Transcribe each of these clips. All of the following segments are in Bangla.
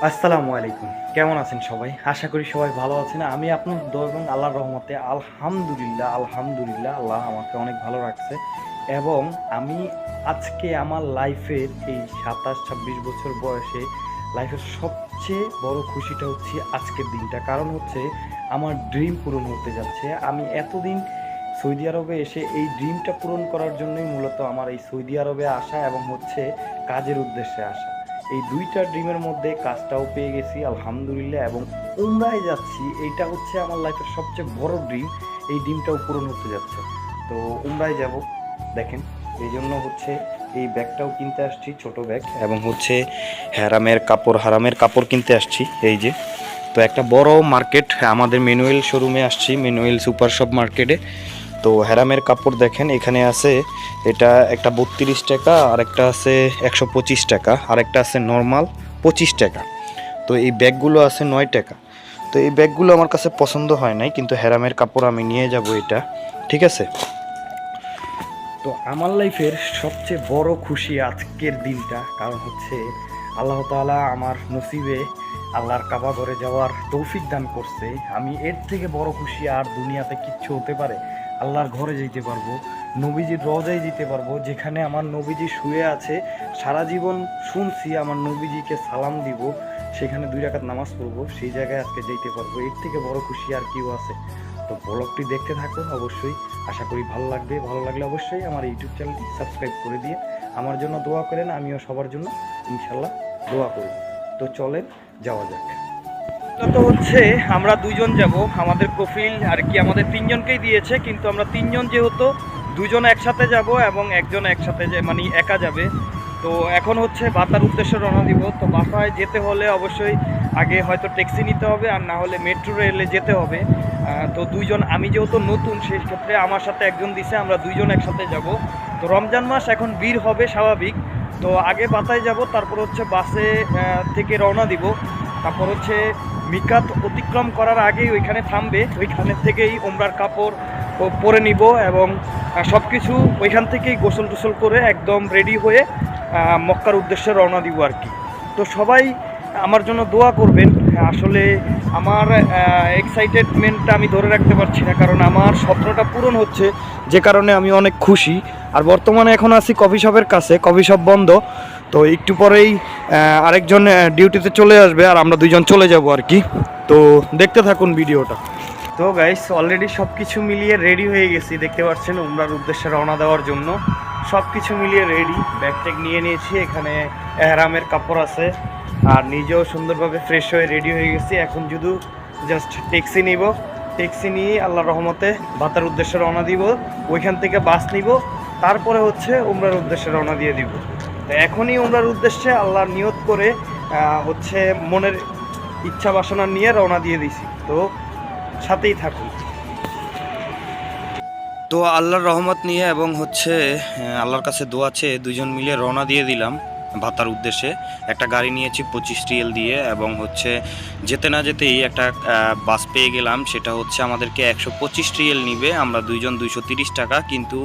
আসসালামু আলাইকুম। কেমন আছেন সবাই? আশা করি সবাই ভালো আছেন। আমি আপনার দোয়া এবং আল্লাহর রহমতে আলহামদুলিল্লাহ আল্লাহ আমাকে অনেক ভালো রাখছে এবং আমি আজকে আমার লাইফের এই ২৭-২৬ বছর বয়সে লাইফের সবচেয়ে বড় খুশিটা হচ্ছে আজকের দিনটা। কারণ হচ্ছে আমার ড্রিম পূরণ হতে যাচ্ছে। আমি এতদিন সৌদি আরবে এসে এই ড্রিমটা পূরণ করার জন্যই মূলত আমার এই সৌদি আরবে আসা এবং হচ্ছে কাজের উদ্দেশ্যে আসা। এই ২টা ড্রিমের মধ্যে কাজটাও পেয়ে গেছি আলহামদুলিল্লাহ এবং উমরায় যাচ্ছি। এইটা হচ্ছে আমার লাইফের সবচেয়ে বড় ড্রিম। এই ড্রিমটাও পূরণ হতে যাচ্ছে। তো উমরায় যাব দেখেন। এই জন্য হচ্ছে এই ব্যাগটাও কিনতে আসছি, ছোট ব্যাগ এবং হচ্ছে হারামের কাপড় কিনতে আসছি এই যে। তো একটা বড় মার্কেট আমাদের ম্যানুয়াল শোরুমে আসছি, ম্যানুয়াল সুপার শপ মার্কেটে। তো হ্যারামের কাপড় দেখেন এখানে আছে, এটা একটা ৩২ টাকা, আর একটা আছে ১২৫ টাকা, আর একটা আছে নর্মাল ২৫ টাকা। তো এই ব্যাগগুলো আছে ৯ টাকা। তো এই ব্যাগগুলো আমার কাছে পছন্দ হয় নাই, কিন্তু হ্যারামের কাপড় আমি নিয়ে যাব এটা, ঠিক আছে। তো আমার লাইফের সবচেয়ে বড় খুশি আজকের দিনটা, কারণ হচ্ছে আল্লাহ তাআলা আমার নসিবে আল্লাহর কাবা ঘরে যাওয়ার তৌফিক দান করছে। আমি এর থেকে বড় খুশি আর দুনিয়াতে কিচ্ছু হতে পারে? আল্লাহর ঘরে যেতে পারবো, নবীজির রওজায় যেতে পারবো, যেখানে আমার নবীজি শুয়ে আছে। সারা জীবন শুনছি আমার নবীজিকে সালাম দিব, সেখানে ২ রাকাত নামাজ পড়বো, সেই জায়গায় আজকে যেতে পারবো। এর থেকে বড় খুশি আর কেউ আছে? তো ব্লগটি দেখতে থাকুন অবশ্যই, আশা করি ভালো লাগবে। ভালো লাগলে অবশ্যই আমার ইউটিউব চ্যানেলটি সাবস্ক্রাইব করে দিয়ে আমার জন্য দোয়া করেন। আমিও সবার জন্য ইনশাল্লাহ দোয়া করব। তো চলেন যাওয়া যাক। তো হচ্ছে আমরা ২জন যাব, আমাদের প্রোফাইল আর কি আমাদের ৩জনকেই দিয়েছে, কিন্তু আমরা ৩জন যেহেতু ২জন একসাথে যাব এবং একজন একসাথে মানে একা যাবে। তো এখন হচ্ছে বাতার উদ্দেশ্যে রওনা দিব। তো বাসায় যেতে হলে অবশ্যই আগে হয়তো ট্যাক্সি নিতে হবে, আর না হলে মেট্রো রেলে যেতে হবে। তো ২জন, আমি যেহেতু নতুন সেই ক্ষেত্রে আমার সাথে একজন দিছে, আমরা ২জন একসাথে যাব। তো রমজান মাস এখন ভিড় হবে স্বাভাবিক। তো আগে বাতায় যাব, তারপর হচ্ছে বাসে থেকে রওনা দিব। তারপর হচ্ছে মিকাত অতিক্রম করার আগেই ওইখানে থামবে, ওইখানের থেকেই ওমরার কাপড় পরে নিব এবং সব কিছু ওইখান থেকেই গোসল টোসল করে একদম রেডি হয়ে মক্কার উদ্দেশ্যে রওনা দিব আর কি। তো সবাই আমার জন্য দোয়া করবেন। আসলে আমার এক্সাইটেডমেন্টটা আমি ধরে রাখতে পারছি না, কারণ আমার স্বপ্নটা পূরণ হচ্ছে, যে কারণে আমি অনেক খুশি। আর বর্তমানে এখন আছি কফি শপের কাছে, কফি শপ বন্ধ। তো একটু পরেই আরেকজন ডিউটিতে চলে আসবে, আর আমরা ২জন চলে যাব আর কি। তো দেখতে থাকুন ভিডিওটা। তো গাইস অলরেডি সব কিছু মিলিয়ে রেডি হয়ে গেছি, দেখতে পাচ্ছেন উমরার উদ্দেশ্যে রওনা দেওয়ার জন্য সব কিছু মিলিয়ে রেডি। ব্যাগ ট্যাগ নিয়ে নিয়েছি, এখানে এহরামের কাপড় আছে, আর নিজেও সুন্দরভাবে ফ্রেশ হয়ে রেডি হয়ে গেছি। এখন শুধু জাস্ট ট্যাক্সি নিব, ট্যাক্সি নিয়ে আল্লাহর রহমতে বাতার উদ্দেশ্যে রওনা দিব। ওইখান থেকে বাস নিব, তারপরে হচ্ছে উমরার উদ্দেশ্যে রওনা দিয়ে দিব। তো এখনই উমরার উদ্দেশ্যে আল্লাহর নিয়ত করে হচ্ছে মনের ইচ্ছা বাসনা নিয়ে রওনা দিয়ে দিছি। তো সাথেই থাকুন। তো আল্লাহর রহমত নিয়ে এবং হচ্ছে আল্লাহর কাছে দোয়া চেয়ে ২জন মিলে রওনা দিয়ে দিলাম ভাতার উদ্দেশ্যে। একটা গাড়ি নিয়েছি ২৫ রিয়াল দিয়ে, এবং হচ্ছে যেতে না যেতেই একটা বাস পেয়ে গেলাম। সেটা হচ্ছে আমাদেরকে ১২৫ রিয়াল নিবে, আমরা ২জন ২৩০ টাকা, কিন্তু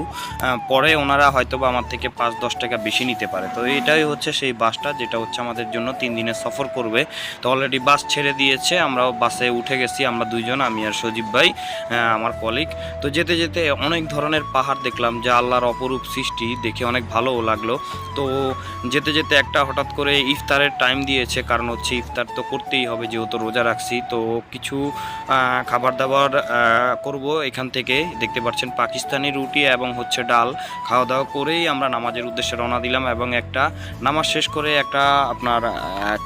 পরে ওনারা হয়তো বা আমার থেকে ৫-১০ টাকা বেশি নিতে পারে। তো এটাই হচ্ছে সেই বাসটা, যেটা হচ্ছে আমাদের জন্য ৩ দিনের সফর করবে। তো অলরেডি বাস ছেড়ে দিয়েছে, আমরাও বাসে উঠে গেছি, আমরা ২জন, আমি আর সজীব ভাই আমার কলিগ। তো যেতে যেতে অনেক ধরনের পাহাড় দেখলাম, যা আল্লাহর অপরূপ সৃষ্টি, দেখে অনেক ভালোও লাগলো। তো যেতে যেতে একটা হঠাৎ করে ইফতারের টাইম দিয়েছে, কারণ হচ্ছে ইফতার তো করতেই হবে যেহেতু রোজা রাখছি। তো কিছু খাবার দাবার করব এখান থেকে। দেখতে পাচ্ছেন পাকিস্তানি রুটি এবং হচ্ছে ডাল খাওয়া দাওয়া করেই আমরা নামাজের উদ্দেশ্যে রওনা দিলাম, এবং একটা নামাজ শেষ করে একটা আপনার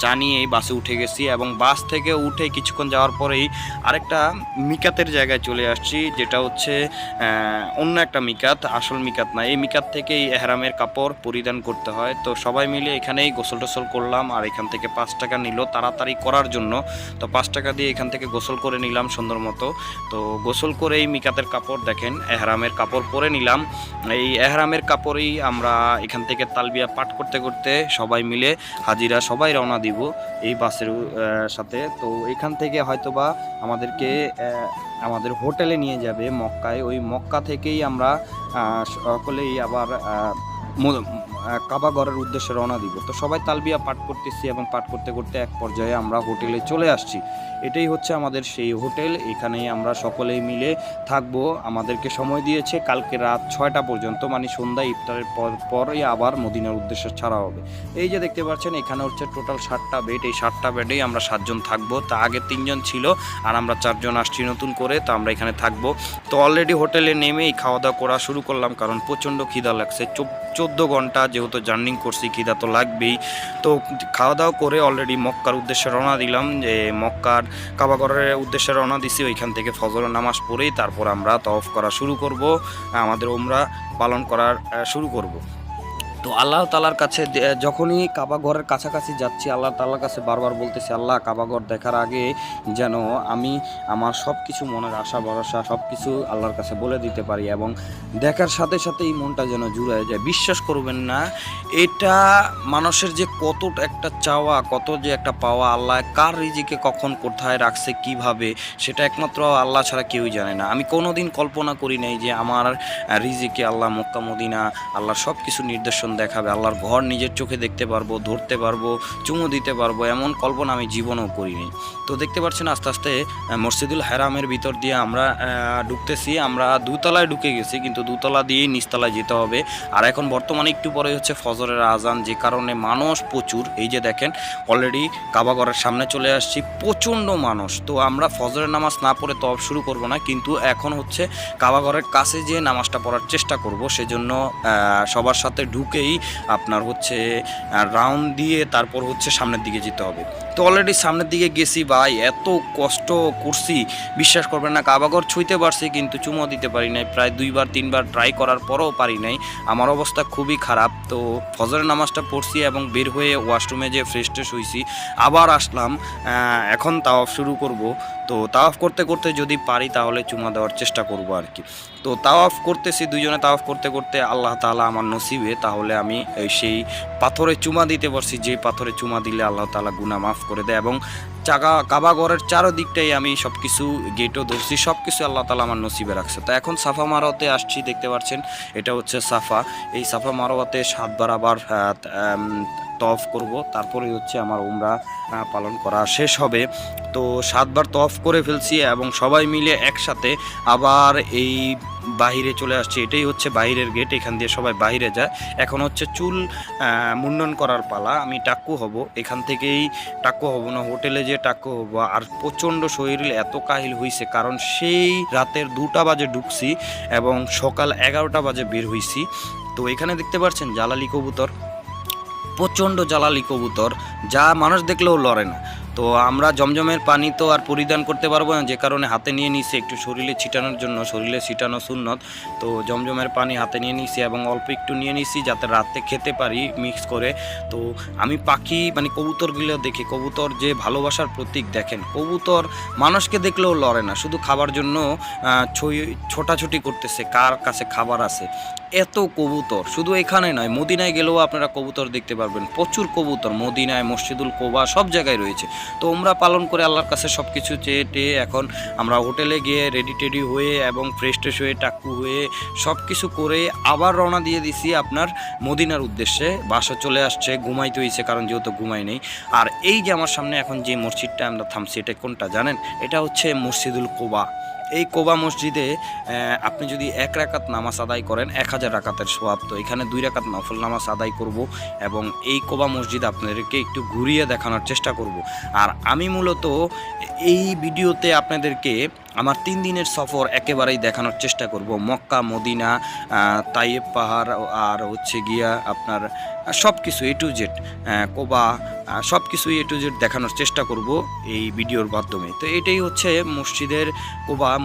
চা নিয়েই বাসে উঠে গেছি। এবং বাস থেকে উঠে কিছুক্ষণ যাওয়ার পরেই আরেকটা মিকাতের জায়গায় চলে আসছি, যেটা হচ্ছে অন্য একটা মিকাত, আসল মিকাত না। এই মিকাত থেকেই এহরামের কাপড় পরিধান করতে হয়। তো সবাই মিলে এখানেই গোসল টোসল করলাম, আর এখান থেকে ৫ টাকা নিল তাড়াতাড়ি করার জন্য। তো ৫ টাকা দিয়ে এখান থেকে গোসল করে নিলাম সুন্দর মতো। তো গোসল করে এই মিকাতের কাপড় দেখেন এহরামের কাপড় পরে নিলাম। এই এহরামের কাপড়েই আমরা এখান থেকে তালবিয়া পাঠ করতে করতে সবাই মিলে হাজিরা সবাই রওনা দিব এই বাসের সাথে। তো এখান থেকে হয়তোবা আমাদেরকে আমাদের হোটেলে নিয়ে যাবে মক্কায়। ওই মক্কা থেকেই আমরা সকলেই আবার কাবাগরের উদ্দেশ্যে রওনা দিব। তো সবাই তালবিয়া পাঠ করতেছি এবং পাঠ করতে করতে এক পর্যায়ে আমরা হোটেলে চলে আসছি। এটাই হচ্ছে আমাদের সেই হোটেল। এখানেই আমরা সকলেই মিলে থাকবো। আমাদেরকে সময় দিয়েছে কালকে রাত 6টা পর্যন্ত, মানে সন্ধ্যা ইফতারের পরই আবার মদিনার উদ্দেশ্যে ছাড়া হবে। এই যে দেখতে পাচ্ছেন এখানে হচ্ছে টোটাল 7টা বেড। এই 7টা বেডেই আমরা 7জন থাকবো। তা আগে 3জন ছিল আর আমরা 4জন আসছি নতুন করে, তো আমরা এখানে থাকবো। তো অলরেডি হোটেলে নেমেই খাওয়া দাওয়া করা শুরু করলাম, কারণ প্রচণ্ড খিদা লাগছে। 14 ঘন্টা যেহেতু জার্নি করছি, খিদা তো লাগবেই। তো খাওয়া দাওয়া করে অলরেডি মক্কার উদ্দেশ্যে রওনা দিলাম, যে মক্কার কাবাগরের উদ্দেশ্যে রওনা দিছি। ওইখান থেকে ফজরের নামাজ পড়েই তারপর আমরা তওয়াফ করা শুরু করব, আমাদের উমরা পালন করার শুরু করব। তো আল্লাহ তালার কাছে যখনই কাবাঘরের কাছাকাছি যাচ্ছি, আল্লাহ তালার কাছে বারবার বলতেছি, আল্লাহ কাবাঘর দেখার আগে যেন আমি আমার সব কিছু মনের আশা ভরসা সব কিছু আল্লাহর কাছে বলে দিতে পারি, এবং দেখার সাথে সাথে এই মনটা যেন জুড়ে যায়। বিশ্বাস করবেন না, এটা মানুষের যে কত একটা চাওয়া, কত যে একটা পাওয়া, আল্লাহ কার রিজিকে কখন কোথায় রাখছে কিভাবে, সেটা একমাত্র আল্লাহ ছাড়া কেউই জানে না। আমি কোনোদিন কল্পনা করি নাই যে আমার রিজিকে আল্লাহ মক্কা মদিনা আল্লাহ সব কিছু নির্দেশন দেখাবে, আল্লাহর ঘর নিজের চোখে দেখতে পারবো, ধরতে পারবো, চুমু দিতে পারবো, এমন কল্পনা আমি জীবনেও করিনি। তো দেখতে পাচ্ছেন আস্তে আস্তে মসজিদুল হারামের ভিতর দিয়ে আমরা ঢুকতেছি। আমরা দুতলায় ঢুকে গেছি, কিন্তু দুতলা দিয়েই নিচতলায় যেতে হবে। আর এখন বর্তমানে একটু পরে হচ্ছে ফজরের আজান, যে কারণে মানুষ প্রচুর। এই যে দেখেন অলরেডি কাবাঘরের সামনে চলে আসছি, প্রচণ্ড মানুষ। তো আমরা ফজরের নামাজ না পড়ে তওয়াফ শুরু করব না, কিন্তু এখন হচ্ছে কাবাঘরের কাছে যে নামাজটা পড়ার চেষ্টা করব। সেজন্য সবার সাথে ঢুকেই আপনার হচ্ছে রাউন্ড দিয়ে তারপর হচ্ছে সামনের দিকে যেতে হবে। তো অলরেডি সামনের দিকে গেছি ভাই, এত কষ্ট করছি বিশ্বাস করবেন না। কাবাঘর ছুঁইতে পারছি কিন্তু চুমো দিতে পারি নাই, প্রায় 2-3বার ট্রাই করার পরেও পারি নাই। আমার অবস্থা খুবই খারাপ। তো ফজরের নামাজটা পড়ছি এবং বের হয়ে ওয়াশরুমে যে ফ্রেশ ট্রেশ হয়েছি, আবার আসলাম। এখন তাওয়াফ শুরু করব। তো তাওয়াফ করতে করতে যদি পারি তাহলে চুমা দেওয়ার চেষ্টা করব আর কি। তো তাওয়াফ করতেছি, দুইজনে তাওয়াফ করতে করতে আল্লাহ তাআলা আমার নসিবে, তাহলে আমি সেই পাথরে চুমা দিতে পারছি, যে পাথরে চুমা দিলে আল্লাহ তাআলা গুনাহ মাফ করে দেয়। এবং কাবাঘরের চারদিকটাই আমি সব কিছু গেটও ধরছি, সব কিছু আল্লাহ তাআলা আমার নসিবে রাখছে। তো এখন সাফা মারোয়াতে আসছি, দেখতে পাচ্ছেন এটা হচ্ছে সাফা। এই সাফা মারোয়াতে 7বার আবার তওয়াফ করব, তারপরে হচ্ছে আমার উমরা পালন করা শেষ হবে। তো 7বার তওয়াফ করে ফেলছি এবং সবাই মিলে একসাথে আবার এই বাহিরে চলে আসছে। এটাই হচ্ছে বাহিরের গেট, এখান দিয়ে সবাই বাহিরে যায়। এখন হচ্ছে চুল মুন্ডন করার পালা। আমি টাক্কু হব, এখান থেকেই টাক্কু হব না, হোটেলে যে টাক্কু হব। আর প্রচণ্ড শরীর এত কাহিল হয়েছে, কারণ সেই রাতের 2টা বাজে ঢুকছি এবং সকাল 11টা বাজে বের হয়েছি। তো এখানে দেখতে পাচ্ছেন জালালি কবুতর, প্রচণ্ড জ্বালালি কবুতর, যা মানুষ দেখলেও লড়ে না। তো আমরা জমজমের পানি তো আর পরিধান করতে পারবো না, যে কারণে হাতে নিয়ে নিছি একটু শরীরে ছিটানোর জন্য, শরীরে ছিটানো সুন্নত। তো জমজমের পানি হাতে নিয়ে নিছি এবং অল্প একটু নিয়ে নিছি যাতে রাতে খেতে পারি মিক্স করে। তো আমি পাখি মানে কবুতরগুলো দেখি, কবুতর যে ভালোবাসার প্রতীক। দেখেন কবুতর মানুষকে দেখলেও লড়ে না, শুধু খাবার জন্য ছোটাছুটি করতেছে কার কাছে খাবার আছে। এত কবুতর শুধু এখানে নয়, মদিনায় গেলেও আপনারা কবুতর দেখতে পারবেন, প্রচুর কবুতর মদিনায়, মসজিদুল কোবা সব জায়গায় রয়েছে। তো উমরা পালন করে আল্লাহর কাছে সব কিছু চেয়ে টেয়ে এখন আমরা হোটেলে গিয়ে রেডি টেডি হয়ে এবং ফ্রেশ ট্রেশ হয়ে টাক্কু হয়ে সব কিছু করে আবার রওনা দিয়ে দিছি আপনার মদিনার উদ্দেশ্যে। বাসা চলে আসছে, ঘুমাইতে হয়েছে কারণ যেহেতু ঘুমাই নেই। আর এই যে আমার সামনে এখন যে মসজিদটা আমরা থামছি, এটা কোনটা জানেন? এটা হচ্ছে মসজিদুল কোবা। এই কোবা মসজিদে আপনি যদি 1 রাকাত নামাজ আদায় করেন 1000 রাকাতের সওয়াব। তো এখানে 2 রাকাত নফল নামাজ আদায় করব এবং এই কোবা মসজিদ আপনাদেরকে একটু ঘুরিয়ে দেখানোর চেষ্টা করব। আর আমি মূলত এই ভিডিওতে আপনাদেরকে আমার 3 দিনের সফর একেবারেই দেখানোর চেষ্টা করব। মক্কা, মদিনা, তাইয়েব পাহাড় আর হচ্ছে গিয়া আপনার সব কিছু A to Z, কোবা সব কিছু A to Z দেখানোর চেষ্টা করব এই ভিডিওর মাধ্যমে। তো এটাই হচ্ছে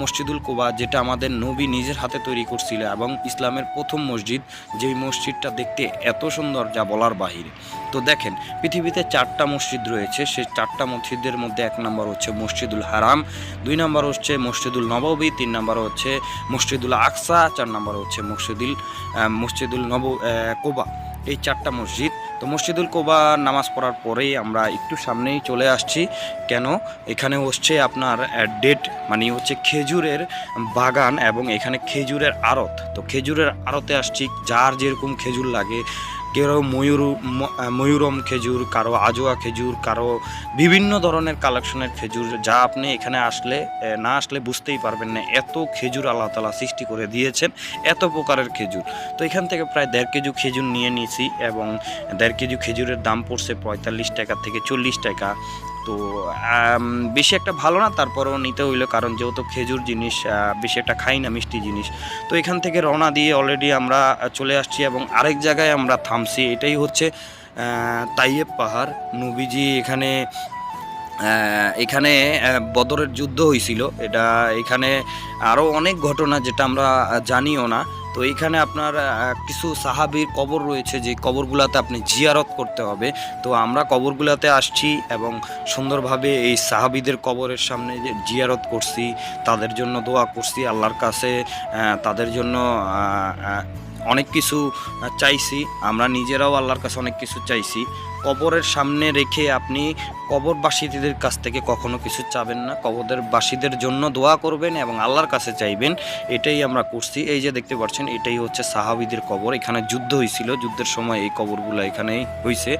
মসজিদুল কোবা, যেটা আমাদের নবী নিজের হাতে তৈরি করছিল এবং ইসলামের প্রথম মসজিদ, যেই মসজিদটা দেখতে এত সুন্দর যা বলার বাহিরে। তো দেখেন পৃথিবীতে 4টা মসজিদ রয়েছে, সেই 4টা মসজিদের মধ্যে 1 নম্বর হচ্ছে মসজিদুল হারাম, 2 নম্বর হচ্ছে মসজিদুল নববী, 3 নম্বর হচ্ছে মসজিদুল আকসা, 4 নম্বর হচ্ছে মসজিদুল কোবা। এই 4টা মসজিদ। তো মসজিদুল কোবা নামাজ পড়ার পরেই আমরা একটু সামনেই চলে আসছি। কেন? এখানে হচ্ছে আপনার ডেট মানে হচ্ছে খেজুরের বাগান এবং এখানে খেজুরের আড়ত। তো খেজুরের আড়তে আসছি, যার যেরকম খেজুর লাগে কেউ ময়ূরম খেজুর, কারো আজোয়া খেজুর, কারো বিভিন্ন ধরনের কালেকশনের খেজুর, যা আপনি এখানে আসলে না আসলে বুঝতেই পারবেন না। এত খেজুর আল্লাহ তাআলা সৃষ্টি করে দিয়েছেন, এত প্রকারের খেজুর। তো এখান থেকে প্রায় 1.5 কেজি খেজুর নিয়ে নিয়েছি এবং 1.5 কেজি খেজুরের দাম পড়ছে 45 টাকা থেকে 40 টাকা। তো বেশি একটা ভালো না, তারপরেও নিতে হইলো, কারণ যেহেতু খেজুর জিনিস বেশি একটা খাই না, মিষ্টি জিনিস। তো এখান থেকে রওনা দিয়ে অলরেডি আমরা চলে আসছি এবং আরেক জায়গায় আমরা থামছি। এটাই হচ্ছে তাইয়েব পাহাড়। নবীজি এখানে বদরের যুদ্ধ হয়েছিল। এখানে আরও অনেক ঘটনা যেটা আমরা জানিও না। তো এইখানে আপনার কিছু সাহাবীর কবর রয়েছে, যে কবরগুলোতে আপনি জিয়ারত করতে হবে। তো আমরা কবরগুলোতে আসছি এবং সুন্দরভাবে এই সাহাবীদের কবরের সামনে যে জিয়ারত করছি, তাদের জন্য দোয়া করছি আল্লাহর কাছে, তাদের জন্য অনেক কিছু চাইছি। আমরা নিজেরাও আল্লাহর কাছে অনেক কিছু চাইছি। কবরের সামনে রেখে আপনি কবরবাসীদের কাছ থেকে কখনো কিছু চাবেন না, কবরবাসীদের জন্য দোয়া করবেন এবং আল্লাহর কাছে চাইবেন। এটাই আমরা করছি। এই যে দেখতে পাচ্ছেন, এটাই হচ্ছে সাহাবীদের কবর। এখানে যুদ্ধ হয়েছিল, যুদ্ধের সময় এই কবরগুলো এখানেই হয়েছে।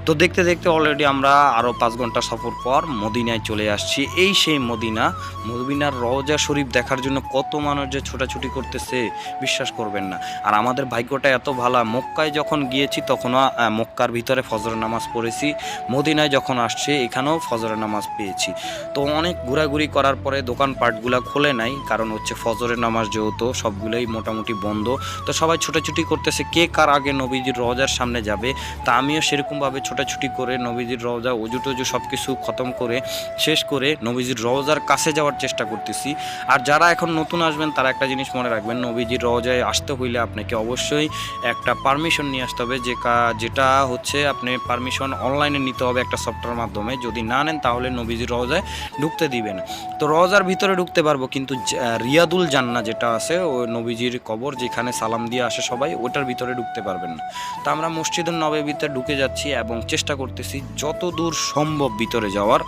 তো দেখতে দেখতে অলরেডি আমরা আরও 5 ঘন্টা সফর পর মদিনায় চলে আসছি। এই সেই মদিনার রওজা শরীফ দেখার জন্য কত মানুষ যে ছোটাছুটি করতেছে বিশ্বাস করবেন না। আর আমাদের ভাগ্যটা এত ভালো, মক্কায় যখন গিয়েছি তখনও মক্কার ভিতরে ফজরের নামাজ পড়েছি, মদিনায় যখন আসছে এখানেও ফজরের নামাজ পেয়েছি। তো অনেক ঘোরাঘুরি করার পরে দোকানপাটগুলো খোলে নাই, কারণ হচ্ছে ফজরের নামাজ যেহেতু সবগুলোই মোটামুটি বন্ধ। তো সবাই ছোটাছুটি করতেছে কে কার আগে নবীজির রওজার সামনে যাবে। তা আমিও সেরকমভাবে ছোটাছুটি করে নবীজির রওজা অজু টজু সব কিছু খতম করে শেষ করে নবীজির রওজার কাছে যাওয়ার চেষ্টা করতেছি। আর যারা এখন নতুন আসবেন তারা একটা জিনিস মনে রাখবেন, নবীজির রওজায় আসতে হইলে আপনাকে অবশ্যই একটা পারমিশন নিয়ে আসতে হবে, যেটা হচ্ছে আপনি পারমিশন অনলাইনে নিতে হবে একটা সফটওয়্যার মাধ্যমে। যদি না নেন তাহলে নবীজির রওজায় ঢুকতে দিবে না। তো রওজার ভিতরে ঢুকতে পারবো, কিন্তু রিয়াদুল জান্নাহ যেটা আছে, ওই নবীজির কবর যেখানে সালাম দিয়ে আসে সবাই, ওটার ভিতরে ঢুকতে পারবেন না। তো আমরা মসজিদুন নববীতে ঢুকে যাচ্ছি এবং চেষ্টা করতেছি যত দূর সম্ভব ভিতরে যাওয়ার।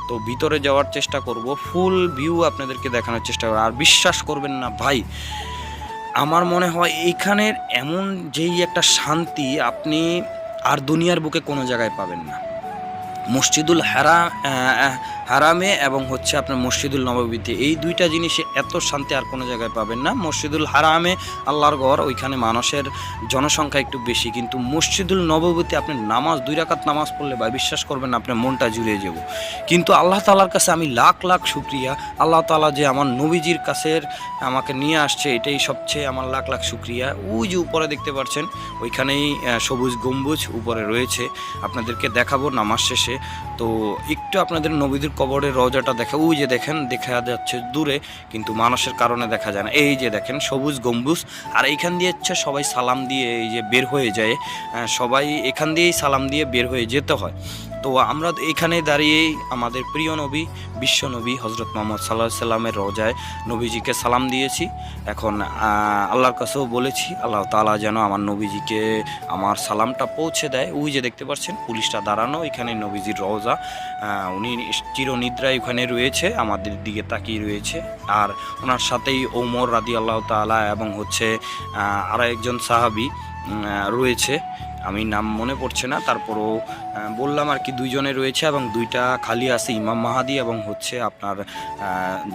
তো ভিতরে যাওয়ার চেষ্টা করব, ফুল ভিউ আপনাদেরকে দেখানোর চেষ্টা করব। আর বিশ্বাস করবেন না ভাই, আমার মনে হয় এইখানের এমন যেই একটা শান্তি আপনি আর দুনিয়ার বুকে কোনো জায়গায় পাবেন না। মসজিদুল হারামে এবং হচ্ছে আপনার মসজিদুল নববীতে, এই দুইটা জিনিসে এত শান্তি আর কোনো জায়গায় পাবেন না। মসজিদুল হারামে আল্লাহর ঘর, ওইখানে মানুষের জনসংখ্যা একটু বেশি, কিন্তু মসজিদুল নববীতে আপনি 2 রাকাত নামাজ পড়লে ভাই বিশ্বাস করবেন না আপনার মনটা জুড়িয়ে যাব। কিন্তু আল্লাহ তাআলার কাছে আমি লাখ লাখ শুকরিয়া, আল্লাহ তাআলা যে আমার নবীজির কাছে আমাকে নিয়ে আসছে, এটাই সবচেয়ে আমার লাখ লাখ শুকরিয়া। ওই যে উপরে দেখতে পাচ্ছেন, ওইখানেই সবুজ গম্বুজ উপরে রয়েছে, আপনাদেরকে দেখাবো নামাজ শেষে। তো একটু আপনাদের নবীদের কবরের রওজাটা দেখা, ওই যে দেখেন দেখা যাচ্ছে দূরে, কিন্তু মানুষের কারণে দেখা যায় না। এই যে দেখেন সবুজ গম্বুজ, আর এইখান দিয়ে হচ্ছে সবাই সালাম দিয়ে এই যে বের হয়ে যায়, সবাই এখান দিয়েই সালাম দিয়ে বের হয়ে যেতে হয়। তো আমরা এখানে দাঁড়িয়েই আমাদের প্রিয় নবী, বিশ্ব নবী হজরত মুহাম্মদ সাল্লাল্লাহু আলাইহি সাল্লামের রওজায় নবীজিকে সালাম দিয়েছি। এখন আল্লাহর কাছেও বলেছি আল্লাহ তাআলা যেন আমার নবীজিকে আমার সালামটা পৌঁছে দেয়। ওই যে দেখতে পাচ্ছেন পুলিশটা দাঁড়ানো, এখানে নবীজির রওজা, উনি চিরনিদ্রায় ওখানে রয়েছে, আমাদের দিকে তাকিয়ে রয়েছে। আর ওনার সাথেই ওমর রাদিয়াল্লাহু তাআলা এবং হচ্ছে আরও একজন সাহাবী রয়েছে, আমি নাম মনে পড়ছে না, তারপরও বললাম আর কি 2 জনে রয়েছে এবং 2টা খালি আছে, ইমাম মাহাদি এবং হচ্ছে আপনার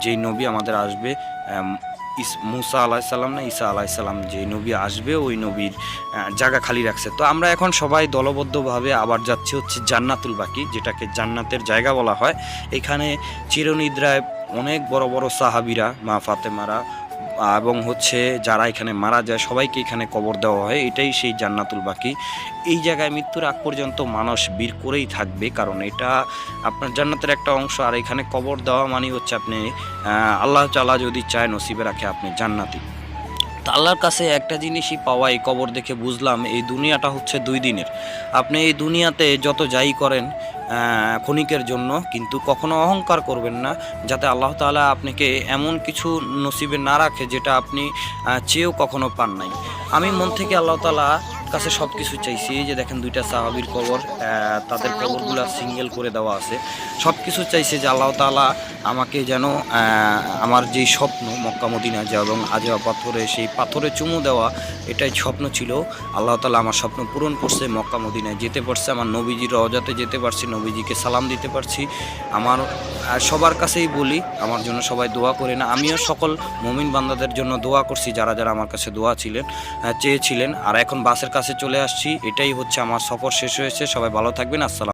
যেই নবী আমাদের আসবে মুসা আলাইসাল্লাম না ঈসা আলাইসাল্লাম, যেই নবী আসবে ওই নবীর জায়গা খালি রাখছে। তো আমরা এখন সবাই দলবদ্ধভাবে আবার যাচ্ছি হচ্ছে জান্নাতুল বাকি, যেটাকে জান্নাতের জায়গা বলা হয়। এখানে চিরনিদ্রায় অনেক বড় বড় সাহাবীরা, মা ফাতেমারা এবং হচ্ছে যারা এখানে মারা যায় সবাইকে এখানে কবর দেওয়া হয়। এটাই সেই জান্নাতুল বাকি। এই জায়গায় মৃত্যুর আগ পর্যন্ত মানুষ বীর করেই থাকবে, কারণ এটা আপনার জান্নাতের একটা অংশ। আর এখানে কবর দেওয়া মানে হচ্ছে আপনি আল্লাহ তাআলা যদি চায় নসিবে রাখে আপনি জান্নাতি। তো আল্লাহর কাছে একটা জিনিসই পাওয়া, এই কবর দেখে বুঝলাম এই দুনিয়াটা হচ্ছে 2 দিনের। আপনি এই দুনিয়াতে যত যাই করেন ক্ষণিকের জন্য, কিন্তু কখনো অহংকার করবেন না, যাতে আল্লাহ তাআলা আপনাকে এমন কিছু নসিবে না রাখে যেটা আপনি চেয়েও কখনো পান নাই। আমি মন থেকে আল্লাহ তাআলা কাছে সব কিছু চাইছি। এই যে দেখেন দুইটা সাহাবীর কবর, তাদের কবরগুলো সিঙ্গেল করে দেওয়া আছে। সব কিছু চাইছে যে আল্লাহ তাআলা আমাকে যেন আমার যেই স্বপ্ন মক্কা মদিনা যাওয়া এবং আজওয়া পাথরে সেই পাথরে চুমু দেওয়া, এটাই স্বপ্ন ছিল। আল্লাহ তাআলা আমার স্বপ্ন পূরণ করছে, মক্কা মদিনায় যেতে পারছে, আমার নবীজির রওজাতে যেতে পারছি, নবীজিকে সালাম দিতে পারছি। আমার সবার কাছেই বলি আমার জন্য সবাই দোয়া করে না, আমিও সকল মুমিন বান্দাদের জন্য দোয়া করছি যারা যারা আমার কাছে দোয়া চেয়েছিলেন। আর এখন বাসের কাছে চলে আসছি, এটাই হচ্ছে আমার সফর শেষ হয়েছে। সবাই ভালো থাকবেন। আসসালাম।